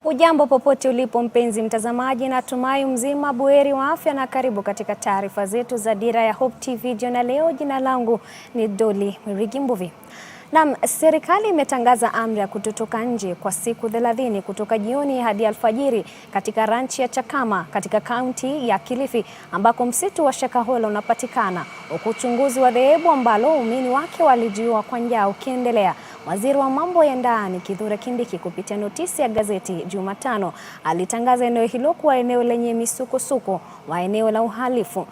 Ujambo popote ulipo mpenzi mtazamaji, natumai mzima buheri wa afya na karibu katika taarifa zetu za Dira ya Hope TV jioni leo. Jina langu ni Dolly Mwirigi. Naam, serikali imetangaza amri ya kutotoka nje kwa siku 30 kutoka jioni hadi alfajiri katika ranchi ya Chakama katika kaunti ya Kilifi ambako msitu wa Shakahola unapatikana, huku uchunguzi wa dhehebu ambalo waumini wake walijiua kwa njaa ukiendelea. Waziri wa mambo ya ndani Kithure Kindiki kupitia notisi ya gazeti Jumatano alitangaza eneo hilo kuwa eneo lenye misukosuko wa eneo la uhalifu.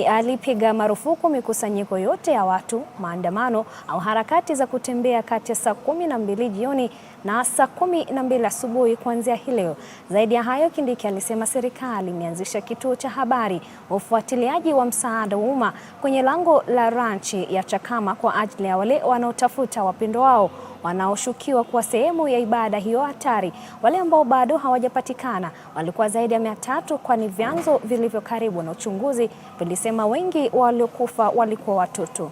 Alipiga marufuku mikusanyiko yote ya watu, maandamano au harakati za kutembea kati ya saa 12 jioni na saa 12 asubuhi kuanzia hii leo. Zaidi ya hayo, Kindiki alisema serikali imeanzisha kituo cha habari, ufuatiliaji wa msaada wa umma kwenye lango la ranchi ya Chakama kwa ajili ya wale wanaotafuta wapendwa wao wanaoshukiwa kuwa sehemu ya ibada hiyo hatari. Wale ambao bado hawajapatikana walikuwa zaidi ya 300, kwani vyanzo vilivyo karibu na uchunguzi vilisema wengi waliokufa walikuwa watoto.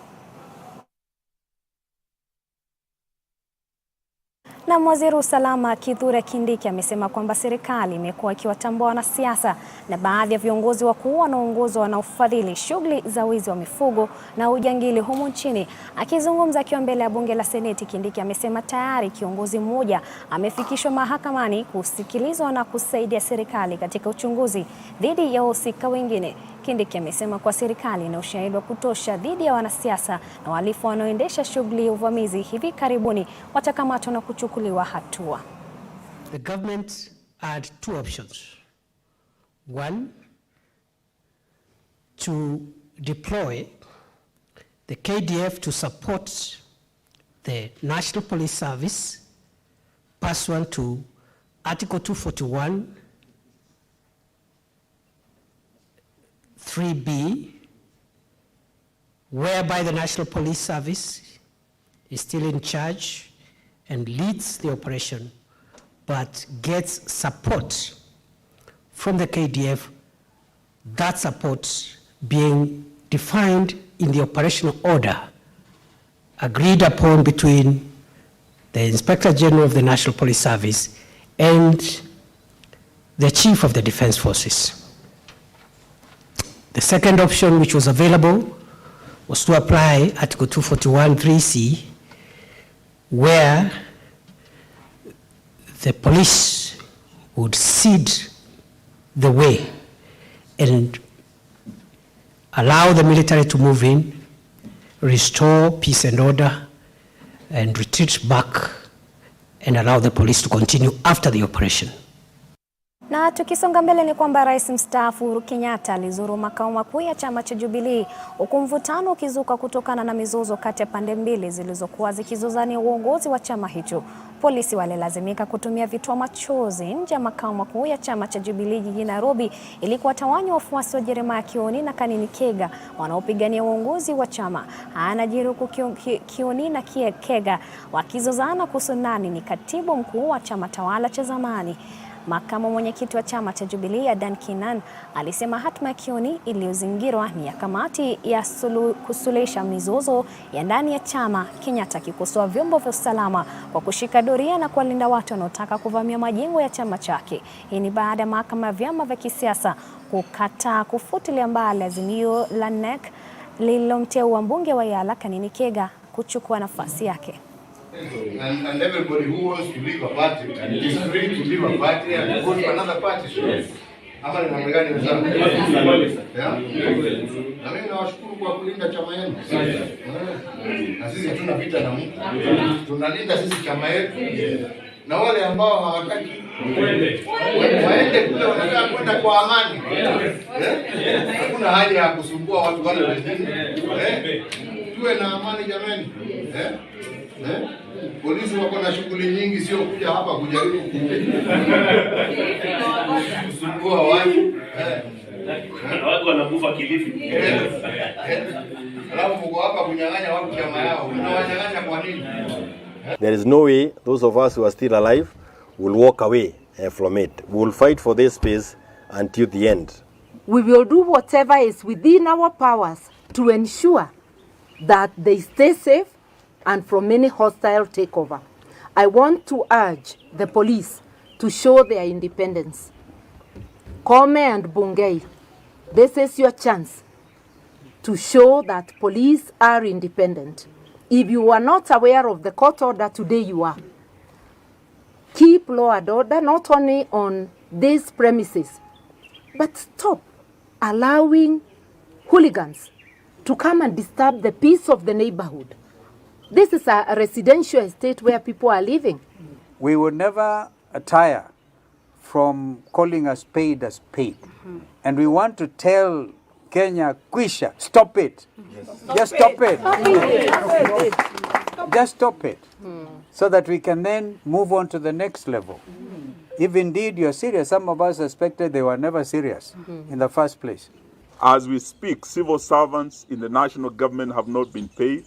Na waziri usalama Kithure Kindiki amesema kwamba serikali imekuwa ikiwatambua wanasiasa na baadhi ya viongozi wakuu wanaoongozwa na ufadhili shughuli za wizi wa mifugo na ujangili humu nchini. Akizungumza akiwa mbele ya bunge la Seneti, Kindiki amesema tayari kiongozi mmoja amefikishwa mahakamani kusikilizwa na kusaidia serikali katika uchunguzi dhidi ya wahusika wengine. Kindiki amesema kwa serikali ina ushahidi wa kutosha dhidi ya wanasiasa na wahalifu wanaoendesha shughuli ya uvamizi. Hivi karibuni watakamatwa na kuchukuliwa hatua. The government had two options. One, to deploy the KDF to support the National Police Service pursuant to Article 241 3B, whereby the National Police Service is still in charge and leads the operation, but gets support from the KDF, that support being defined in the operational order agreed upon between the Inspector General of the National Police Service and the Chief of the Defense Forces. The second option which was available was to apply Article 241 3C, where the police would cede the way and allow the military to move in, restore peace and order, and retreat back and allow the police to continue after the operation. Na tukisonga mbele ni kwamba Rais mstaafu Uhuru Kenyatta alizuru makao makuu ya chama cha Jubilee, huku mvutano ukizuka kutokana na mizozo kati ya pande mbili zilizokuwa zikizozania uongozi wa chama hicho. Polisi walilazimika kutumia vitoa machozi nje ya makao makuu ya chama cha Jubilee jijini Nairobi ili kuwatawanya wafuasi wa Jeremiah Kioni na Kanini Kega wanaopigania uongozi wa chama. Anajiri huku Kioni na Kega wakizozana kuhusu nani ni katibu mkuu wa chama tawala cha zamani. Makamu mwenyekiti wa chama cha Jubilee Adan Kinan alisema hatma ya Kioni iliyozingirwa ni ya kamati ya kusuluhisha mizozo ya ndani ya chama. Kenyatta akikosoa vyombo vya usalama kwa kushika doria na kuwalinda watu wanaotaka kuvamia majengo ya chama chake. Hii ni baada ya mahakama ya vyama vya kisiasa kukataa kufutilia mbali azimio la NEC lililomteua mbunge wa Yala Kanini Kega kuchukua nafasi yake. And everybody who wants to leave a party is free to leave a party and go to another party. Yes. Ama ni namna gani wenzangu? Na mimi nawashukuru kwa kulinda chama yenu. Na sisi hatuna vita na mtu. Tunalinda sisi chama yetu. Na wale ambao hawataki waende kule, wanataka kwenda kwa amani. Hakuna haja ya kusumbua watu wale wengine. Tuwe na amani jamani. Polisi wako na shughuli nyingi, sio kuja hapa kujaribu kusumbua watu. Watu wanakufa Kilifi. Alafu mko hapa kunyang'anya watu chama yao. Unawanyang'anya kwa nini? There is no way those of us who are still alive will walk away from it. We will fight for this space until the end. We will do whatever is within our powers to ensure that they stay safe and from any hostile takeover. I want to urge the police to show their independence. Kome and Bungei, this is your chance to show that police are independent. If you are not aware of the court order, today you are. Keep law and order not only on these premises, but stop allowing hooligans to come and disturb the peace of the neighborhood. This is a residential estate where people are living. We will never tire from calling a spade. And we want to tell Kenya, Kwisha, stop it. Just stop it. Just stop it. So that we can then move on to the next level. If indeed you're serious, some of us suspected they were never serious in the first place. As we speak, civil servants in the national government have not been paid.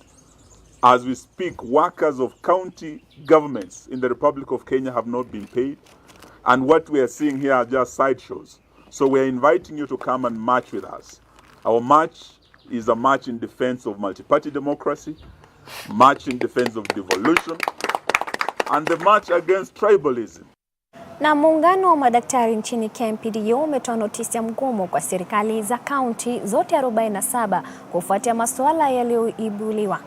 As we speak, workers of county governments in the Republic of Kenya have not been paid. And what we are seeing here are just sideshows. So we are inviting you to come and march with us. Our march is a march in defense of multi-party democracy, march in defense of devolution, and the march against tribalism. Na muungano wa madaktari nchini KMPDU umetoa notisi ya mgomo kwa serikali za kaunti zote 47 kufuatia masuala yaliyoibuliwa.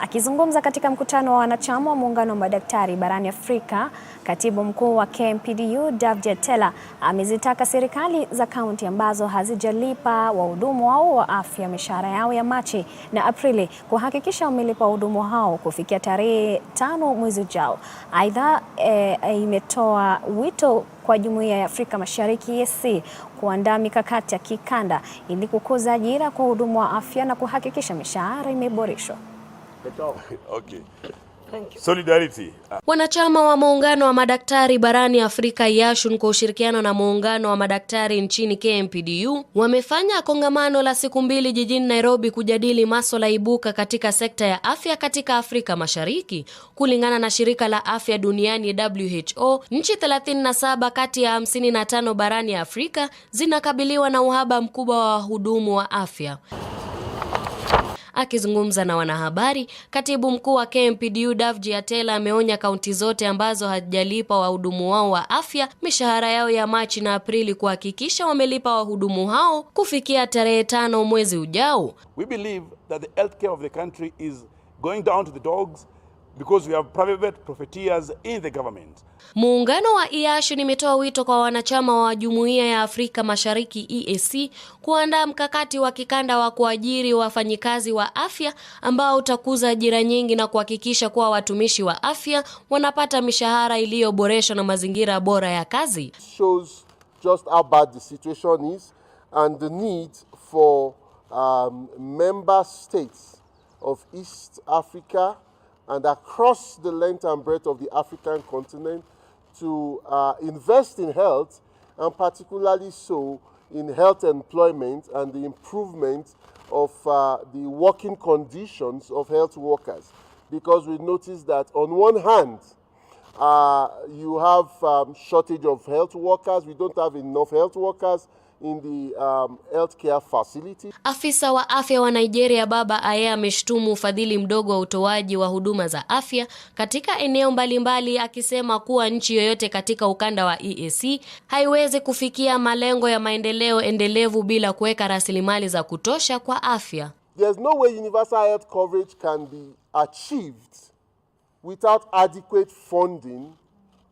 Akizungumza katika mkutano wa wanachama wa muungano wa madaktari barani Afrika, katibu mkuu wa KMPDU Davjatela amezitaka serikali za kaunti ambazo hazijalipa wahudumu wao wa afya mishahara yao ya Machi na Aprili kuhakikisha wamelipa wahudumu hao kufikia tarehe 5 mwezi ujao. Aidha, imetoa wito kwa Jumuiya ya Afrika Mashariki EAC kuandaa mikakati ya kikanda ili kukuza ajira kwa wahudumu wa afya na kuhakikisha mishahara imeboreshwa. Okay. Solidarity. Wanachama wa muungano wa madaktari barani Afrika YASHUN kwa ushirikiano na muungano wa madaktari nchini KMPDU wamefanya kongamano la siku 2 jijini Nairobi kujadili masuala ibuka katika sekta ya afya katika Afrika Mashariki. Kulingana na shirika la afya duniani WHO, nchi 37 kati ya 55 barani Afrika zinakabiliwa na uhaba mkubwa wa wahudumu wa afya. Akizungumza na wanahabari, katibu mkuu wa KMPDU Davjatela ameonya kaunti zote ambazo hajalipa wahudumu wao wa afya mishahara yao ya Machi na Aprili kuhakikisha wamelipa wahudumu hao kufikia tarehe 5 mwezi ujao. We believe that the healthcare of the country is going down to the dogs because we have private profiteers in the government. Muungano wa YASHUN imetoa wito kwa wanachama wa Jumuiya ya Afrika Mashariki EAC kuandaa mkakati wa kikanda wa kuajiri wafanyikazi wa afya ambao utakuza ajira nyingi na kuhakikisha kuwa watumishi wa afya wanapata mishahara iliyoboreshwa na mazingira bora ya kazi. Shows just how bad the situation is and the need for member states of East Africa and across the length and breadth of the African continent to invest in health, and particularly so in health employment and the improvement of the working conditions of health workers. Because we notice that on one hand, you have shortage of health workers, we don't have enough health workers in the healthcare facility. Afisa wa afya wa Nigeria Baba Aye ameshtumu ufadhili mdogo wa utoaji wa huduma za afya katika eneo mbalimbali, akisema kuwa nchi yoyote katika ukanda wa EAC haiwezi kufikia malengo ya maendeleo endelevu bila kuweka rasilimali za kutosha kwa afya. There's no way universal health coverage can be achieved without adequate funding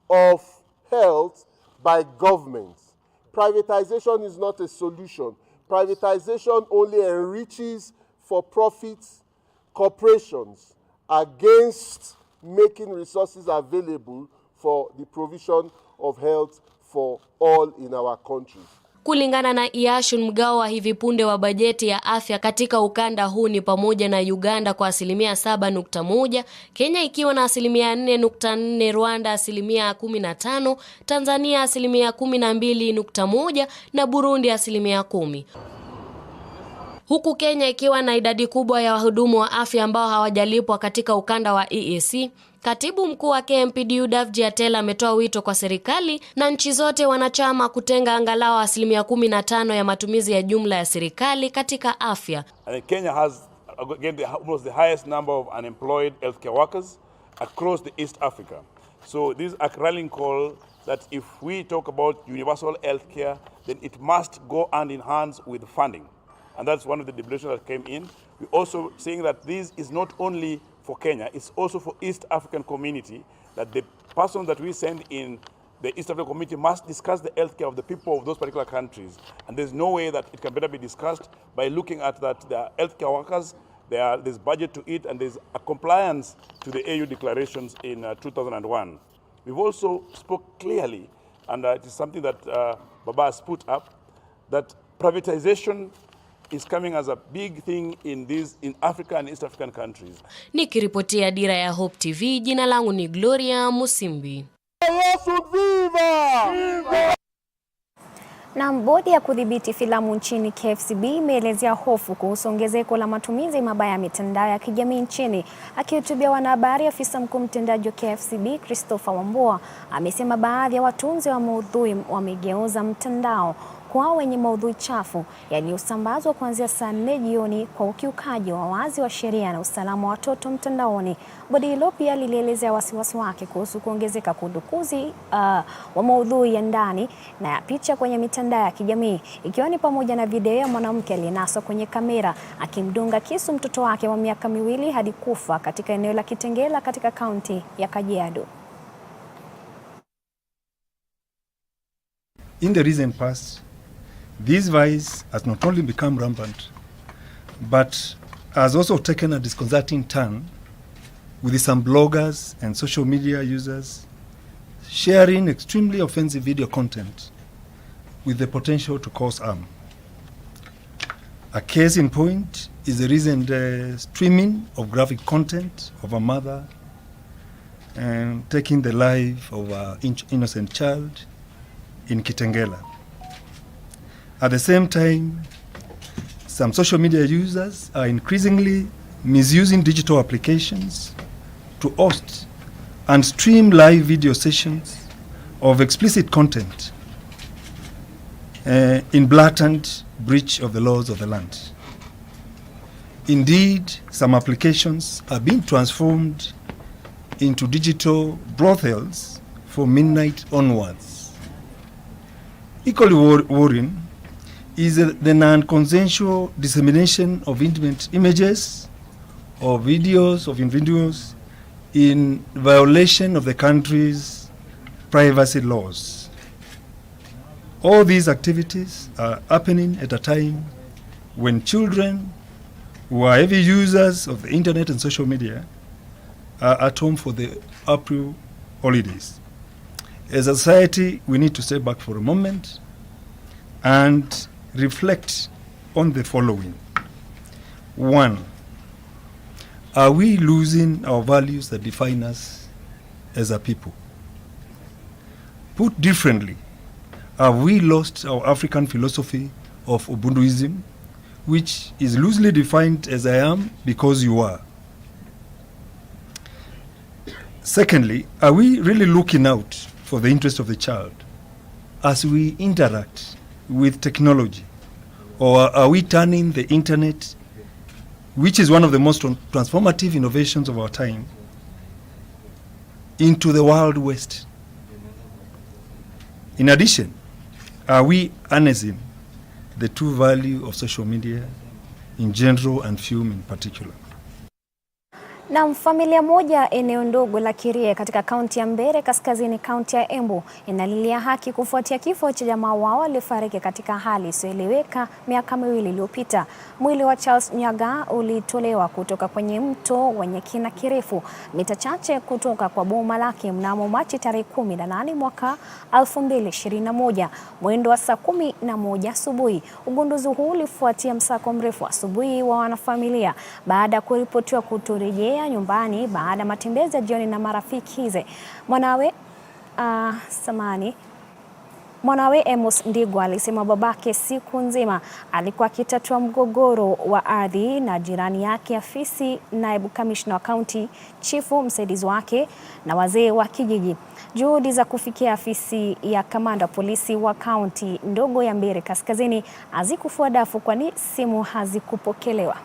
of health by governments. Privatization is not a solution. Privatization only enriches for-profit corporations against making resources available for the provision of health for all in our country. Kulingana na YASHUN, mgao wa hivi punde wa bajeti ya afya katika ukanda huu ni pamoja na Uganda kwa 7.1%, Kenya ikiwa na 4.4%, Rwanda 15%, Tanzania 12.1% na Burundi 10%. Huku Kenya ikiwa na idadi kubwa ya wahudumu wa afya ambao hawajalipwa katika ukanda wa EAC. Katibu mkuu wa KMPDU Davjatela ametoa wito kwa serikali na nchi zote wanachama kutenga angalau 15% ya matumizi ya jumla ya serikali katika afya. And Kenya has again almost the highest number of unemployed healthcare workers across the East Africa. So this is a rallying call that if we talk about universal health care, then it must go hand in hand with funding. And that's one of the deliberations that came in. We're also saying that this is not only for Kenya, it's also for East African community, that the person that we send in the East African community must discuss the health care of the people of those particular countries. And there's no way that it can better be discussed by looking at that there are healthcare workers, there's budget to it, and there's a compliance to the AU declarations in 2001. We've also spoke clearly, and it is something that Baba has put up, that privatization is coming as a big thing in Africa and East African countries. Nikiripotia Dira ya Hope TV, jina langu ni Gloria Musimbi. Na bodi ya kudhibiti filamu nchini KFCB imeelezea hofu kuhusu ongezeko la matumizi mabaya ya mitandao ya kijamii nchini. Akihutubia wanahabari, afisa mkuu mtendaji wa KFCB Christopher Wambua amesema baadhi ya watunzi wa maudhui wamegeuza mtandao kwa wenye maudhui chafu yaliyosambazwa kuanzia saa 4 jioni kwa ukiukaji wa wazi wa sheria na usalama wa watoto mtandaoni. Bodi hilo pia lilielezea wasiwasi wake kuhusu kuongezeka kwa udukuzi wa maudhui ya ndani na ya picha kwenye mitandao ya kijamii, ikiwa ni pamoja na video ya mwanamke aliyenaswa kwenye kamera akimdunga kisu mtoto wake wa miaka 2 hadi kufa katika eneo la Kitengela katika kaunti ya Kajiado. In the recent past, this vice has not only become rampant, but has also taken a disconcerting turn, with some bloggers and social media users sharing extremely offensive video content with the potential to cause harm. A case in point is the recent streaming of graphic content of a mother taking the life of an innocent child in Kitengela. At the same time, some social media users are increasingly misusing digital applications to host and stream live video sessions of explicit content in blatant breach of the laws of the land. Indeed, some applications are being transformed into digital brothels from midnight onwards. Equally worrying is the non-consensual dissemination of intimate images or videos of individuals in violation of the country's privacy laws. All these activities are happening at a time when children who are heavy users of the internet and social media are at home for the April holidays. As a society, we need to step back for a moment and reflect on the following. 1, are we losing our values that define us as a people? Put differently, have we lost our African philosophy of Ubunduism, which is loosely defined as I am because you are? Secondly, are we really looking out for the interest of the child as we interact with technology? Or are we turning the internet, which is one of the most transformative innovations of our time, into the Wild West? In addition, are we harnessing the true value of social media in general and film in particular? Na familia moja eneo ndogo la Kirie katika kaunti ya Mbeere kaskazini kaunti ya Embu inalilia haki kufuatia kifo cha jamaa wao aliyefariki katika hali isiyoeleweka miaka 2 iliyopita. Mwili wa Charles Nyaga ulitolewa kutoka kwenye mto wenye kina kirefu mita chache kutoka kwa boma lake mnamo Machi tarehe 18 mwaka 2021 mwendo wa saa 11 asubuhi. Ugunduzi huu ulifuatia msako mrefu asubuhi wa wanafamilia baada ya kuripotiwa kutorejea nyumbani baada ya matembezi ya jioni na marafiki hize. Mwanawe Amos Ndigwa alisema babake siku nzima alikuwa akitatua mgogoro wa ardhi na jirani yake afisi naibu kamishna wa kaunti, chifu msaidizi wake na wazee wa kijiji. Juhudi za kufikia afisi ya kamanda polisi wa kaunti ndogo ya Mbeere kaskazini hazikufua dafu kwani simu hazikupokelewa.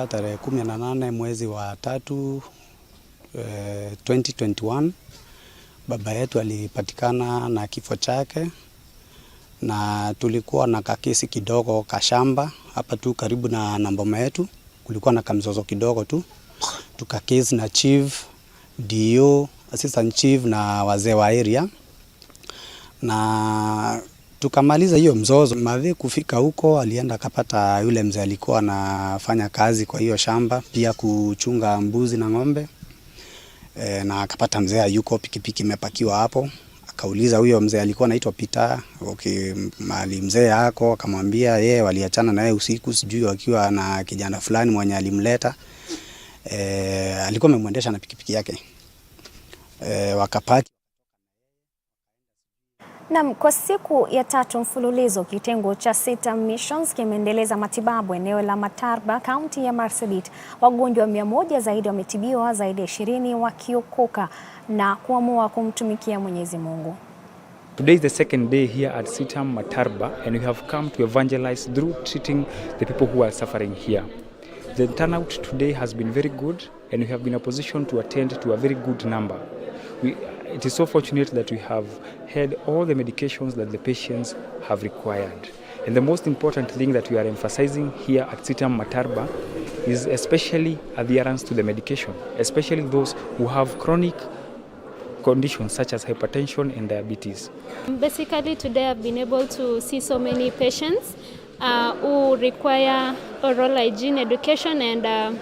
Tarehe 18 mwezi wa 3 2021 baba yetu alipatikana na kifo chake, na tulikuwa na kakesi kidogo kashamba hapa tu karibu na mboma yetu. Kulikuwa na kamzozo kidogo tu, tukakesi na chief, DO, assistant chief na wazee wa area, na tukamaliza hiyo mzozo. Mavi kufika huko alienda akapata yule mzee alikuwa anafanya kazi kwa hiyo shamba, pia kuchunga mbuzi na ng'ombe. Na akapata mzee yuko pikipiki imepakiwa hapo. Akauliza huyo mzee alikuwa anaitwa Peter, mali mzee yako, akamwambia yeye waliachana naye usiku, sijui wakiwa na kijana fulani mwenye alimleta. Alikuwa amemwendesha na pikipiki yake. Wakapaki. Naam, kwa siku ya 3 mfululizo kitengo cha Sita Missions kimeendeleza matibabu eneo la Matarba, kaunti ya Marsabit. Wagonjwa 100 zaidi wametibiwa, zaidi ya 20 wakiokoka na kuamua kumtumikia Mwenyezi Mungu. Today is the second day here at Sitam Matarba, and we have come to evangelize through treating the people who are suffering here. The turnout today has been very good, and we have been in a position to attend to a very good number. It is so fortunate that we have had all the medications that the patients have required. And the most important thing that we are emphasizing here at Sitam Matarba is especially adherence to the medication, especially those who have chronic conditions such as hypertension and diabetes. Basically today I've been able to see so many patients who require oral hygiene education and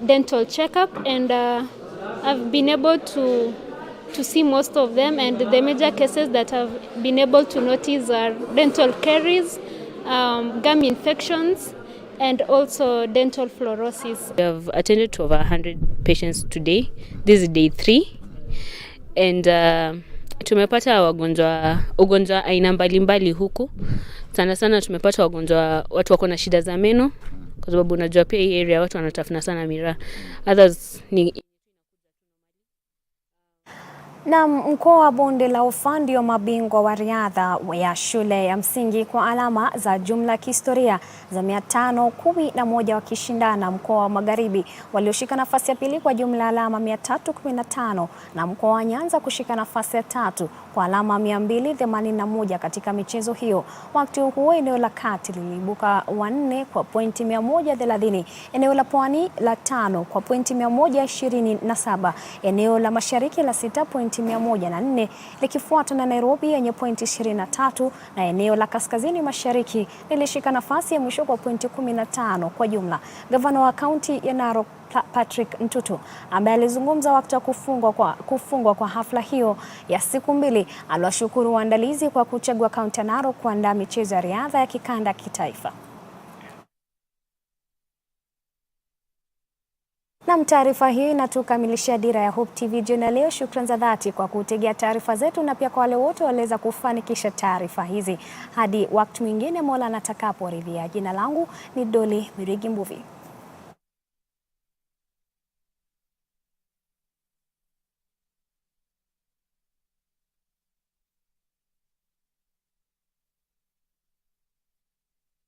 dental checkup, and I've been able to see most of them, and the major cases that I've been able to notice are dental caries, gum infections, and also dental fluorosis. We have attended to over 100 patients today. This is day 3, and tumepata ugonjwa aina mbalimbali huku. Sana sana tumepata watu wako na shida za meno, kwa sababu unajua pia hii area watu wanatafuna sana miraa. Others ni Na mkoa wa Bonde la Ufa ndio mabingwa wa riadha ya shule ya msingi kwa alama za jumla kihistoria za 511 wakishindana. Mkoa wa Magharibi walioshika nafasi ya pili kwa jumla alama 315 na mkoa wa Nyanza kushika nafasi ya 3 kwa alama 281 katika michezo hiyo. Wakati huo eneo la Kati liliibuka wa 4 kwa pointi 130, eneo la Pwani la 5 kwa pointi 127, eneo la Mashariki la 6 pointi 104 likifuatwa na Nairobi yenye pointi 23, na eneo la Kaskazini Mashariki lilishika nafasi ya mwisho kwa pointi 15 kwa jumla. Gavana wa kaunti ya Narok Patrick Ntutu, ambaye alizungumza wakati wa kufungwa kwa hafla hiyo ya siku 2, aliwashukuru waandalizi kwa kuchagua kaunti ya Narok kuandaa michezo ya riadha ya kikanda kitaifa. Na taarifa hii inatukamilishia Dira ya Hope TV jioni leo. Shukrani za dhati kwa kutegea taarifa zetu, na pia kwa wale wote waliweza kufanikisha taarifa hizi. Hadi wakati mwingine Mola atakaporidhia. Jina langu ni Dolly Mwirigi.